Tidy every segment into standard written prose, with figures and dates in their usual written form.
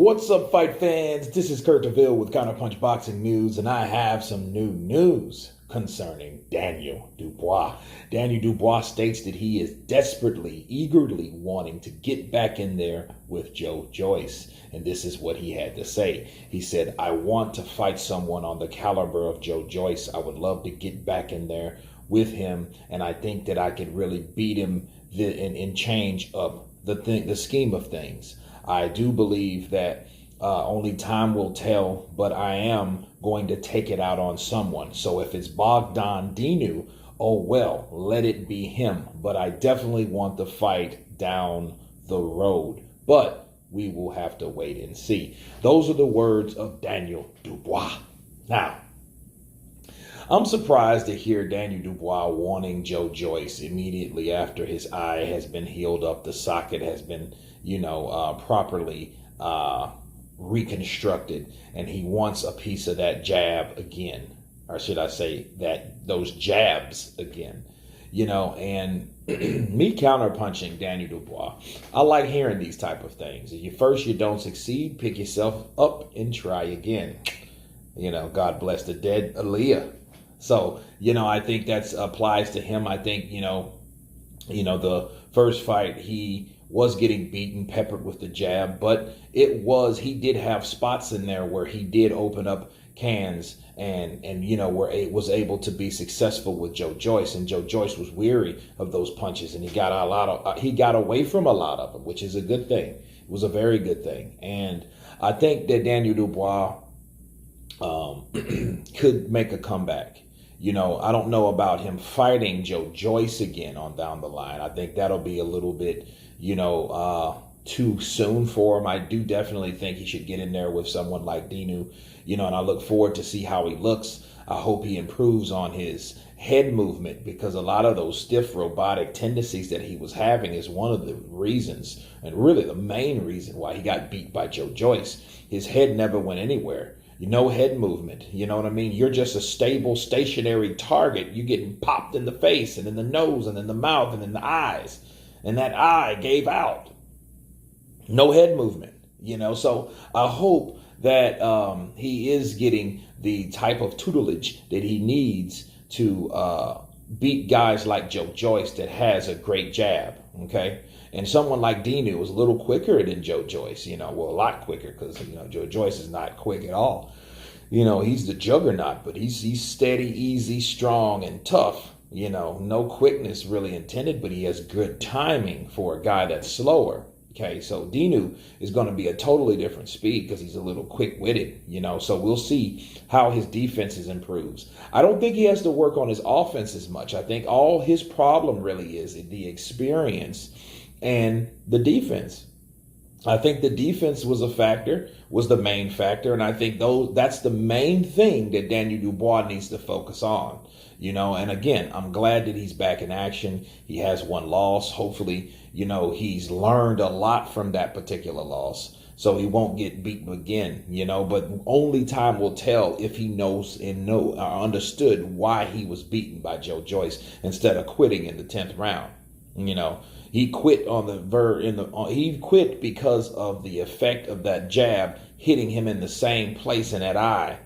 What's up, fight fans? This is Kurt DeVille with Counterpunch Boxing News, and I have some new news concerning Daniel Dubois. Daniel Dubois states that he is desperately, eagerly wanting to get back in there with Joyce. And this is what he had to say. He said, "I want to fight someone on the caliber of Joyce. I would love to get back in there with him, and I think that I could really beat him and change up the scheme of things. I do believe that only time will tell, but I am going to take it out on someone. So if it's Bogdan Dinu, oh well, let it be him. But I definitely want the fight down the road. But we will have to wait and see." Those are the words of Daniel Dubois. Now, I'm surprised to hear Daniel Dubois wanting Joyce immediately after his eye has been healed up. The socket has been, properly reconstructed, and he wants a piece of that jab again, or should I say those jabs again, and me counterpunching Daniel Dubois. I like hearing these type of things. If you don't succeed, pick yourself up and try again. God bless the dead Aaliyah. So, I think that applies to him. I think, the first fight, he was getting beaten, peppered with the jab, but he did have spots in there where he did open up cans and was able to be successful with Joyce. And Joyce was weary of those punches, and he got away from a lot of them, which is a good thing. It was a very good thing. And I think that Daniel Dubois could make a comeback. I don't know about him fighting Joyce again on down the line. I think that'll be a little bit, too soon for him. I do definitely think he should get in there with someone like Dinu, and I look forward to see how he looks. I hope he improves on his head movement, because a lot of those stiff robotic tendencies that he was having is one of the reasons, and really the main reason, why he got beat by Joyce. His head never went anywhere. No head movement. You know what I mean? You're just a stable, stationary target. You're getting popped in the face and in the nose and in the mouth and in the eyes. And that eye gave out. No head movement. So I hope that he is getting the type of tutelage that he needs to beat guys like Joyce that has a great jab. Okay. And someone like Dinu was a little quicker than Joyce, a lot quicker, because, Joyce is not quick at all. He's the juggernaut, but he's steady, easy, strong, and tough. No quickness really intended, but he has good timing for a guy that's slower. Okay, so Dinu is going to be a totally different speed because he's a little quick-witted, so we'll see how his defenses improves. I don't think he has to work on his offense as much. I think all his problem really is the experience and the defense. I think the defense was the main factor. And I think that's the main thing that Daniel Dubois needs to focus on, and again, I'm glad that he's back in action. He has one loss. Hopefully, he's learned a lot from that particular loss, so he won't get beaten again, but only time will tell if he knows or understood why he was beaten by Joyce instead of quitting in the 10th round. He quit he quit because of the effect of that jab hitting him in the same place in that eye,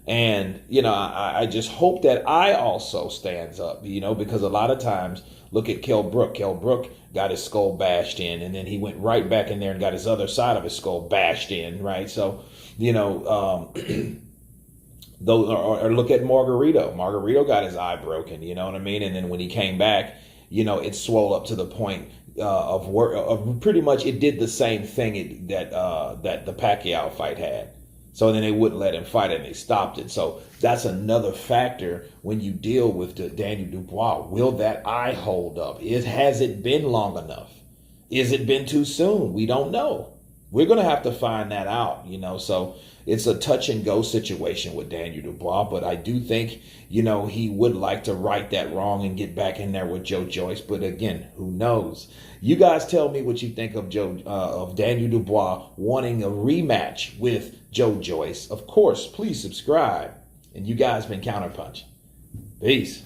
and, I just hope that eye also stands up, because a lot of times, look at Kell Brook. Kell Brook got his skull bashed in, and then he went right back in there and got his other side of his skull bashed in, right? So, those or look at Margarito. Margarito got his eye broken, you know what I mean? And then when he came back, it swelled up to the point of pretty much it did the same thing that the Pacquiao fight had. So then they wouldn't let him fight it, and they stopped it. So that's another factor when you deal with Daniel Dubois. Will that eye hold up? Has it been long enough? Is it been too soon? We don't know. We're going to have to find that out, so it's a touch and go situation with Daniel Dubois, but I do think, he would like to right that wrong and get back in there with Joyce. But again, who knows? You guys tell me what you think of Daniel Dubois wanting a rematch with Joyce. Of course, please subscribe. And you guys been Counterpunch. Peace.